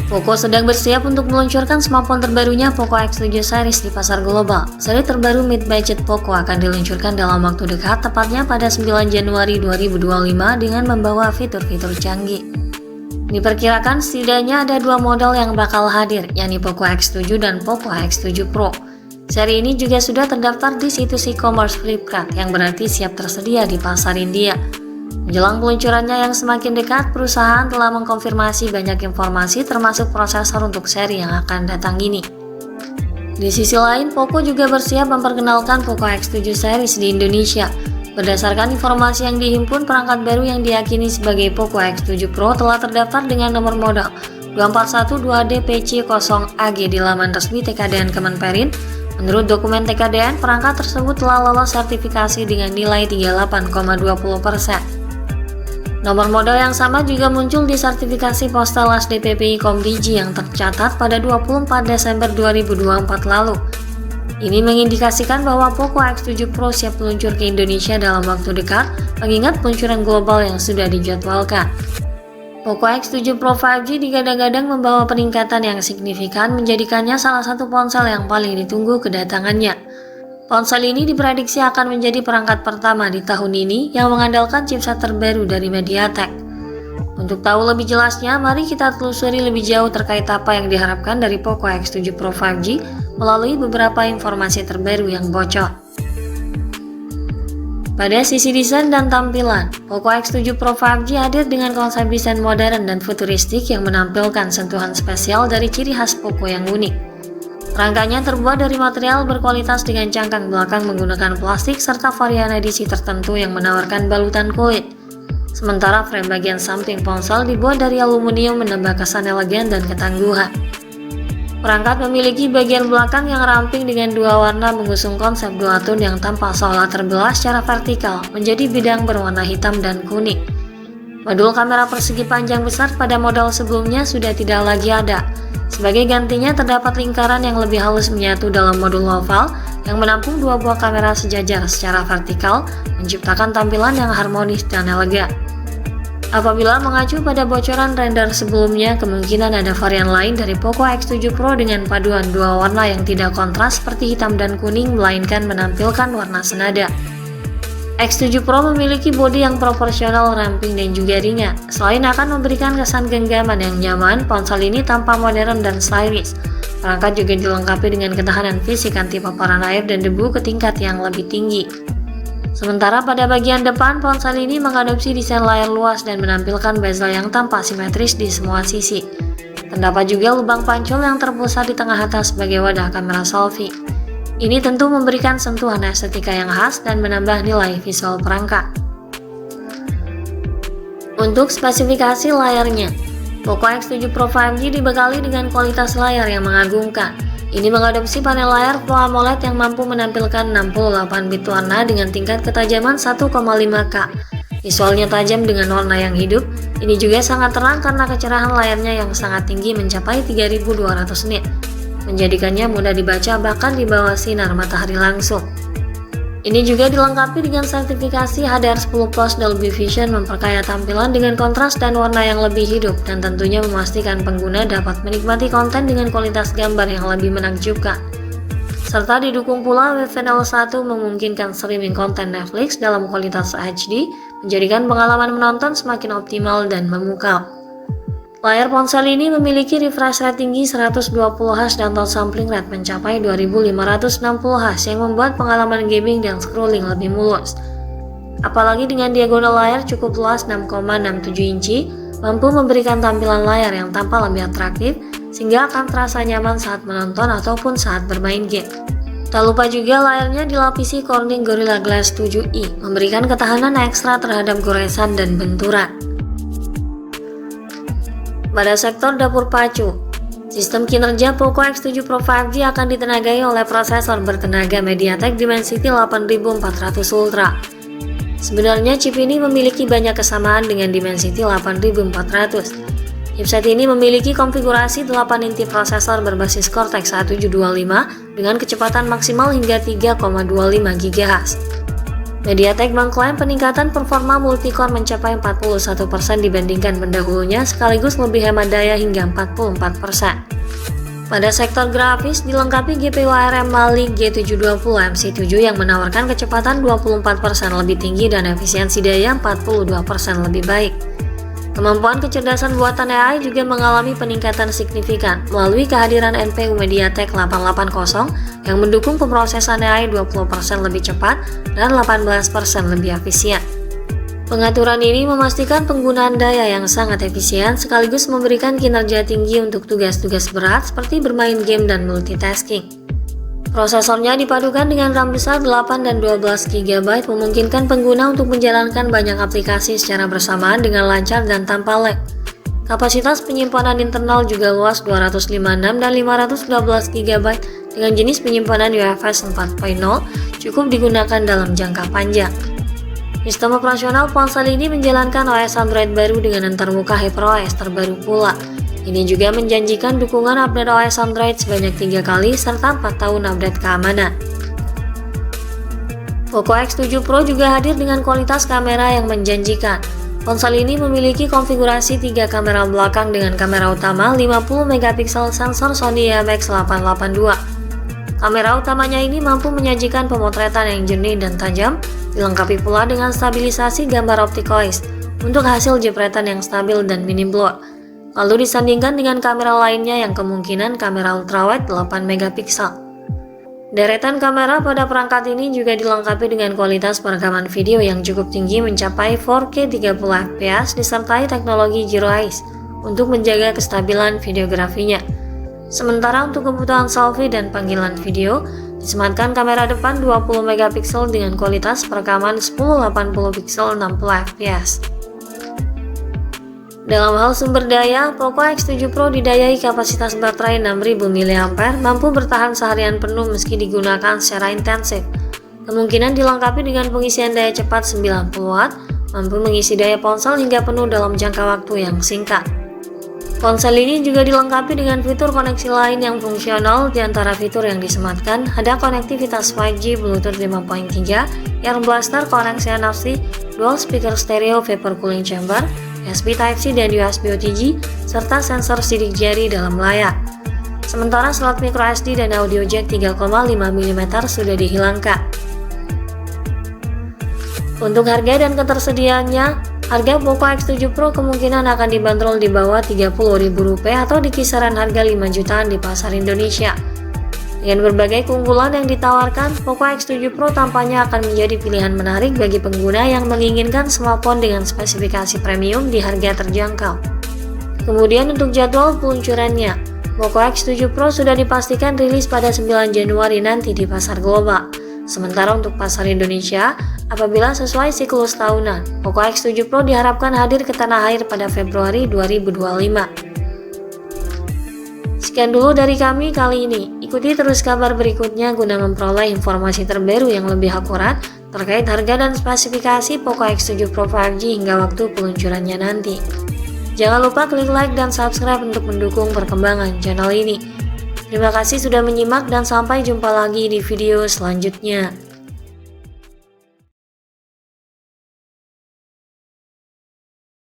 Poco sedang bersiap untuk meluncurkan smartphone terbarunya Poco X7 series di pasar global. Seri terbaru mid-budget Poco akan diluncurkan dalam waktu dekat, tepatnya pada 9 Januari 2025 dengan membawa fitur-fitur canggih. Diperkirakan setidaknya ada dua model yang bakal hadir, yakni Poco X7 dan Poco X7 Pro. Seri ini juga sudah terdaftar di situs e-commerce Flipkart, yang berarti siap tersedia di pasar India. Menjelang peluncurannya yang semakin dekat, perusahaan telah mengkonfirmasi banyak informasi termasuk prosesor untuk seri yang akan datang ini. Di sisi lain, Poco juga bersiap memperkenalkan Poco X7 series di Indonesia. Berdasarkan informasi yang dihimpun, perangkat baru yang diyakini sebagai Poco X7 Pro telah terdaftar dengan nomor modal 2412DPC0AG di laman resmi TKDN Kemenperin. Menurut dokumen TKDN, perangkat tersebut telah lolos sertifikasi dengan nilai 38,20%. Nomor modal yang sama juga muncul di sertifikasi Postalas DPPI Komdigi yang tercatat pada 24 Desember 2024 lalu. Ini mengindikasikan bahwa Poco X7 Pro siap meluncur ke Indonesia dalam waktu dekat, mengingat peluncuran global yang sudah dijadwalkan. Poco X7 Pro 5G digadang-gadang membawa peningkatan yang signifikan, menjadikannya salah satu ponsel yang paling ditunggu kedatangannya. Ponsel ini diprediksi akan menjadi perangkat pertama di tahun ini yang mengandalkan chipset terbaru dari MediaTek. Untuk tahu lebih jelasnya, mari kita telusuri lebih jauh terkait apa yang diharapkan dari Poco X7 Pro 5G melalui beberapa informasi terbaru yang bocor. Pada sisi desain dan tampilan, Poco X7 Pro 5G hadir dengan konsep desain modern dan futuristik yang menampilkan sentuhan spesial dari ciri khas Poco yang unik. Rangkanya terbuat dari material berkualitas dengan cangkang belakang menggunakan plastik serta varian edisi tertentu yang menawarkan balutan kulit. Sementara frame bagian samping ponsel dibuat dari aluminium menambah kesan elegan dan ketangguhan. Perangkat memiliki bagian belakang yang ramping dengan dua warna mengusung konsep dua tone yang tampak seolah terbelah secara vertikal menjadi bidang berwarna hitam dan kuning. Modul kamera persegi panjang besar pada model sebelumnya sudah tidak lagi ada. Sebagai gantinya terdapat lingkaran yang lebih halus menyatu dalam modul oval yang menampung dua buah kamera sejajar secara vertikal, menciptakan tampilan yang harmonis dan elegan. Apabila mengacu pada bocoran render sebelumnya, kemungkinan ada varian lain dari Poco X7 Pro dengan paduan dua warna yang tidak kontras seperti hitam dan kuning, melainkan menampilkan warna senada. X7 Pro memiliki bodi yang proporsional, ramping, dan juga ringan. Selain akan memberikan kesan genggaman yang nyaman, ponsel ini tampak modern dan stylish. Perangkat juga dilengkapi dengan ketahanan fisik anti paparan air dan debu ke tingkat yang lebih tinggi. Sementara pada bagian depan, ponsel ini mengadopsi desain layar luas dan menampilkan bezel yang tampak simetris di semua sisi. Terdapat juga lubang pancol yang terpusat di tengah atas sebagai wadah kamera selfie. Ini tentu memberikan sentuhan estetika yang khas dan menambah nilai visual perangkat. Untuk spesifikasi layarnya, Poco X7 Pro 5G dibekali dengan kualitas layar yang mengagumkan. Ini mengadopsi panel layar Full AMOLED yang mampu menampilkan 68 bit warna dengan tingkat ketajaman 1,5K. Visualnya tajam dengan warna yang hidup. Ini juga sangat terang karena kecerahan layarnya yang sangat tinggi mencapai 3200 nit. Menjadikannya mudah dibaca bahkan di bawah sinar matahari langsung. Ini juga dilengkapi dengan sertifikasi HDR10 Plus Dolby Vision, memperkaya tampilan dengan kontras dan warna yang lebih hidup, dan tentunya memastikan pengguna dapat menikmati konten dengan kualitas gambar yang lebih menakjubkan. Serta didukung pula WVNL 1 memungkinkan streaming konten Netflix dalam kualitas HD, menjadikan pengalaman menonton semakin optimal dan memukau. Layar ponsel ini memiliki refresh rate tinggi 120Hz dan touch sampling rate mencapai 2560Hz yang membuat pengalaman gaming dan scrolling lebih mulus. Apalagi dengan diagonal layar cukup luas 6,67 inci, mampu memberikan tampilan layar yang tampak lebih atraktif sehingga akan terasa nyaman saat menonton ataupun saat bermain game. Tak lupa juga layarnya dilapisi Corning Gorilla Glass 7i, memberikan ketahanan ekstra terhadap goresan dan benturan. Pada sektor dapur pacu, sistem kinerja Poco X7 Pro 5G akan ditenagai oleh prosesor bertenaga MediaTek Dimensity 8400 Ultra. Sebenarnya chip ini memiliki banyak kesamaan dengan Dimensity 8400. Chipset ini memiliki konfigurasi 8 inti prosesor berbasis Cortex A725 dengan kecepatan maksimal hingga 3,25 GHz. MediaTek mengklaim peningkatan performa multicore mencapai 41% dibandingkan pendahulunya, sekaligus lebih hemat daya hingga 44%. Pada sektor grafis, dilengkapi GPU ARM Mali G720 MC7 yang menawarkan kecepatan 24% lebih tinggi dan efisiensi daya 42% lebih baik. Kemampuan kecerdasan buatan AI juga mengalami peningkatan signifikan melalui kehadiran NPU MediaTek 880 yang mendukung pemrosesan AI 20% lebih cepat dan 18% lebih efisien. Pengaturan ini memastikan penggunaan daya yang sangat efisien sekaligus memberikan kinerja tinggi untuk tugas-tugas berat seperti bermain game dan multitasking. Prosesornya dipadukan dengan RAM besar 8 dan 12 GB memungkinkan pengguna untuk menjalankan banyak aplikasi secara bersamaan dengan lancar dan tanpa lag. Kapasitas penyimpanan internal juga luas 256 dan 512 GB dengan jenis penyimpanan UFS 4.0 cukup digunakan dalam jangka panjang. Sistem operasional ponsel ini menjalankan OS Android baru dengan antarmuka HyperOS terbaru pula. Ini juga menjanjikan dukungan update OS Android sebanyak 3 kali serta 4 tahun update keamanan. Poco X7 Pro juga hadir dengan kualitas kamera yang menjanjikan. Ponsel ini memiliki konfigurasi 3 kamera belakang dengan kamera utama 50 megapiksel sensor Sony IMX882. Kamera utamanya ini mampu menyajikan pemotretan yang jernih dan tajam, dilengkapi pula dengan stabilisasi gambar optikois untuk hasil jepretan yang stabil dan minim blur. Lalu disandingkan dengan kamera lainnya yang kemungkinan kamera ultrawide 8 megapiksel. Deretan kamera pada perangkat ini juga dilengkapi dengan kualitas perekaman video yang cukup tinggi mencapai 4K 30fps disertai teknologi Zero Eyes untuk menjaga kestabilan videografinya. Sementara untuk kebutuhan selfie dan panggilan video, disematkan kamera depan 20 megapiksel dengan kualitas perekaman 1080 piksel 60 fps. Dalam hal sumber daya, Poco X7 Pro didayai kapasitas baterai 6000 mAh, mampu bertahan seharian penuh meski digunakan secara intensif. Kemungkinan dilengkapi dengan pengisian daya cepat 90 Watt, mampu mengisi daya ponsel hingga penuh dalam jangka waktu yang singkat. Ponsel ini juga dilengkapi dengan fitur koneksi lain yang fungsional. Di antara fitur yang disematkan, ada konektivitas 5G Bluetooth 5.3, Air Blaster koneksi NFC, dual speaker stereo vapor cooling chamber, USB Type-C dan USB OTG, serta sensor sidik jari dalam layar. Sementara slot microSD dan audio jack 3,5 mm sudah dihilangkan. Untuk harga dan ketersediaannya, harga Poco X7 Pro kemungkinan akan dibanderol di bawah Rp30.000 atau di kisaran harga 5 jutaan di pasar Indonesia. Dengan berbagai keunggulan yang ditawarkan, Poco X7 Pro tampaknya akan menjadi pilihan menarik bagi pengguna yang menginginkan smartphone dengan spesifikasi premium di harga terjangkau. Kemudian untuk jadwal peluncurannya, Poco X7 Pro sudah dipastikan rilis pada 9 Januari nanti di pasar global. Sementara untuk pasar Indonesia, apabila sesuai siklus tahunan, Poco X7 Pro diharapkan hadir ke tanah air pada Februari 2025. Sekian dulu dari kami kali ini. Ikuti terus kabar berikutnya guna memperoleh informasi terbaru yang lebih akurat terkait harga dan spesifikasi Poco X7 Pro 5G hingga waktu peluncurannya nanti. Jangan lupa klik like dan subscribe untuk mendukung perkembangan channel ini. Terima kasih sudah menyimak dan sampai jumpa lagi di video selanjutnya.